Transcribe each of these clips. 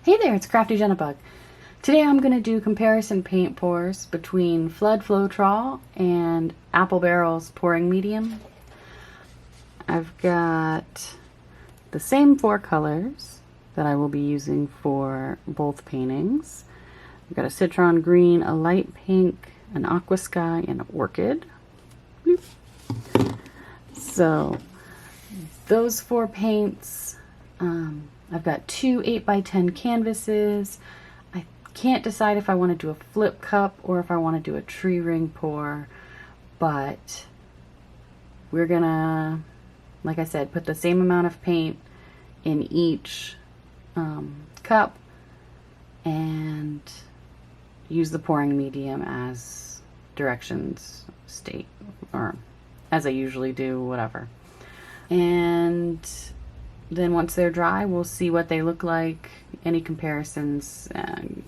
Hey there, it's Crafty Jenna. Today I'm going to do comparison paint pours between Floetrol and Apple Barrel's pouring medium. I've got the same four colors that I will be using for both paintings. I've got a citron green, a light pink, an aqua sky, and an orchid. So those four paints, I've got two 8x10 canvases. I can't decide if I want to do a flip cup or if I want to do a tree ring pour, but we're gonna, like I said, put the same amount of paint in each cup and use the pouring medium as directions state, or as I usually do, whatever. And then once they're dry, we'll see what they look like, any comparisons,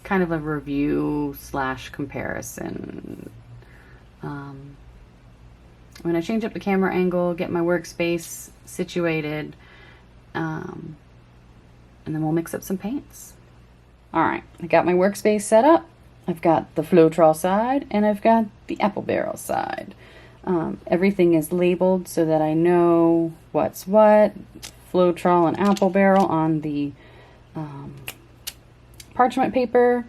kind of a review / comparison. I'm going to change up the camera angle, get my workspace situated, and then we'll mix up some paints. Alright, I got my workspace set up. I've got the Floetrol side and I've got the Apple Barrel side. Everything is labeled so that I know what's what. Floetrol and Apple Barrel on the parchment paper.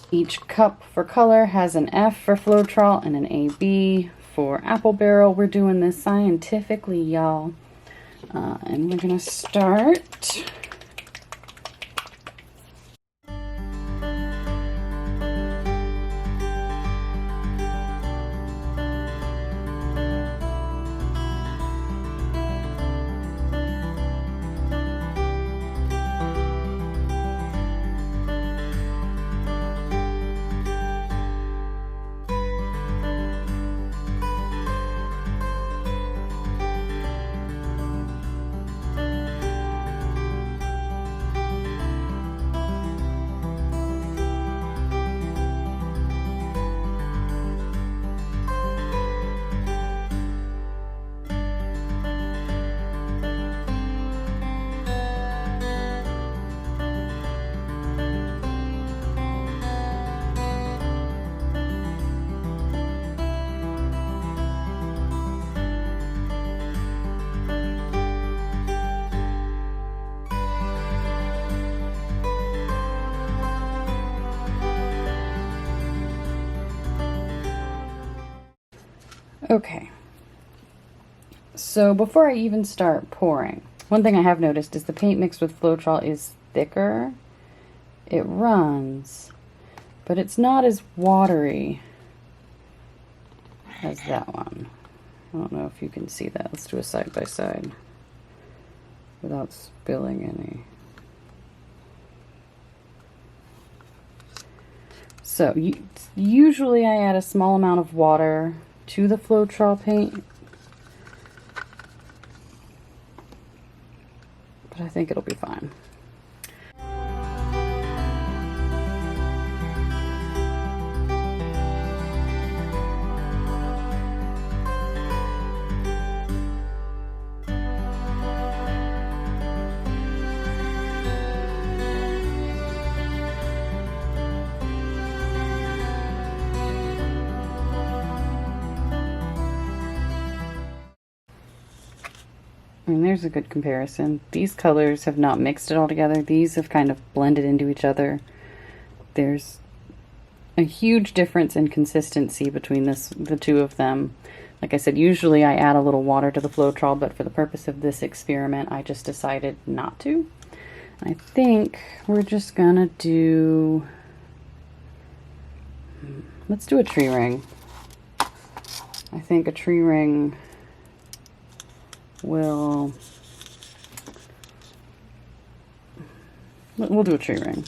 Each cup for color has an F for Floetrol and an AB for Apple Barrel. We're doing this scientifically, y'all. And we're gonna start. Okay, so before I even start pouring, one thing I have noticed is the paint mixed with Floetrol is thicker. It runs, but it's not as watery as that one. I don't know if you can see that. Let's do a side by side without spilling any. So usually I add a small amount of water to the Floetrol paint, but I think it'll be fine. I mean, there's a good comparison. These colors have not mixed it all together. These have kind of blended into each other. There's a huge difference in consistency between the two of them. Like I said, usually I add a little water to the Floetrol, but for the purpose of this experiment, I just decided not to. I think we're just gonna do... Let's do a tree ring. I think a tree ring we'll do a tree ring.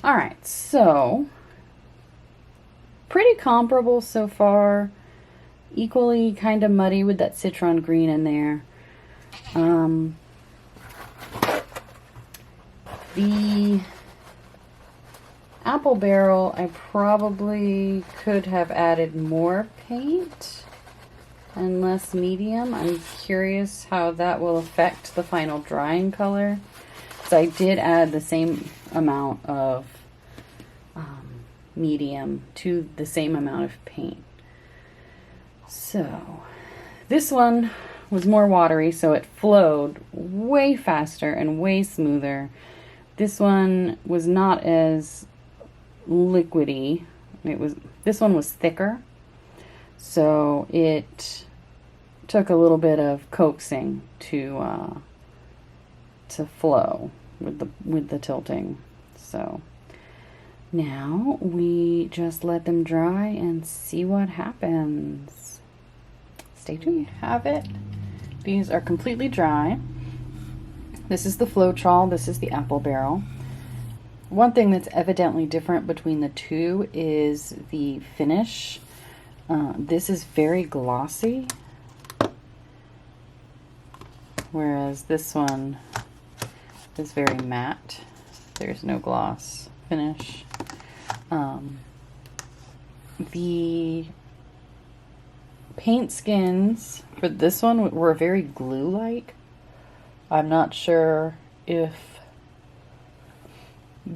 All right, so pretty comparable so far. Equally kind of muddy with that citron green in there. The apple barrel, I probably could have added more paint and less medium. I'm curious how that will affect the final drying color. So I did add the same amount of medium to the same amount of paint. So this one was more watery, so it flowed way faster and way smoother. This one was not as liquidy. This one was thicker, so it took a little bit of coaxing to flow with the tilting. So now we just let them dry and see what happens. Stay tuned. Have it. These are completely dry. This is the Floetrol, this is the apple barrel. One thing that's evidently different between the two is the finish. This is very glossy, whereas this one is very matte. There's no gloss finish. The paint skins for this one were very glue-like. I'm not sure if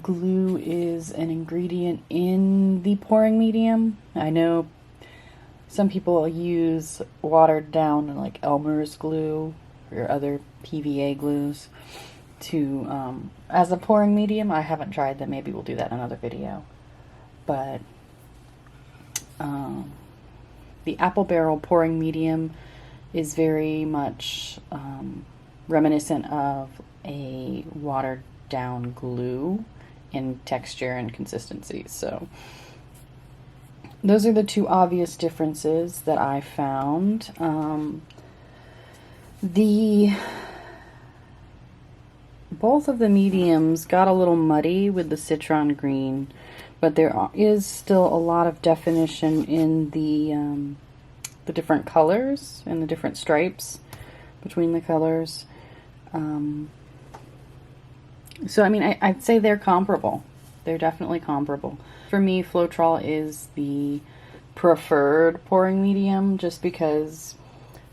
glue is an ingredient in the pouring medium. I know some people use watered down like Elmer's glue or other PVA glues to as a pouring medium. I haven't tried them. Maybe we'll do that in another video. But the apple barrel pouring medium is very much reminiscent of a watered down glue in texture and consistency. So those are the two obvious differences that I found. Both of the mediums got a little muddy with the citron green, but there is still a lot of definition in the different colors and the different stripes between the colors. So I mean, I'd say they're comparable. They're definitely comparable. For me, Floetrol is the preferred pouring medium just because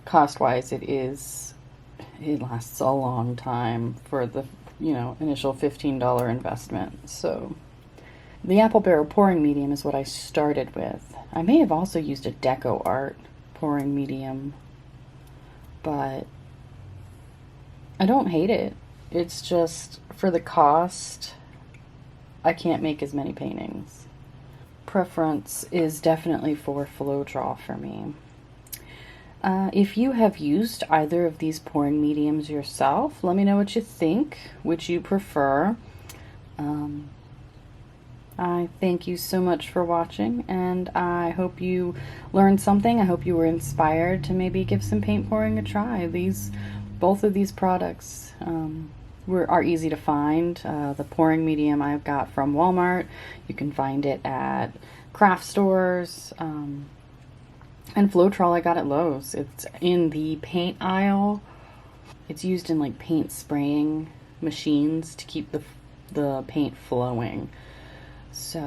cost-wise it lasts a long time for the, initial $15 investment. So the apple barrel pouring medium is what I started with. I may have also used a Deco Art pouring medium, but I don't hate it. It's just, for the cost, I can't make as many paintings. Preference is definitely for Floetrol for me. If you have used either of these pouring mediums yourself, let me know what you think, which you prefer. I thank you so much for watching, and I hope you learned something. I hope you were inspired to maybe give some paint pouring a try. Both of these products are easy to find. The pouring medium I've got from Walmart. You can find it at craft stores. And Floetrol I got at Lowe's. It's in the paint aisle. It's used in like paint spraying machines to keep the paint flowing. So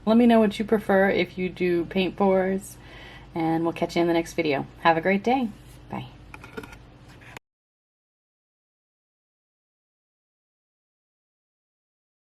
let me know what you prefer if you do paint pours, and we'll catch you in the next video. Have a great day.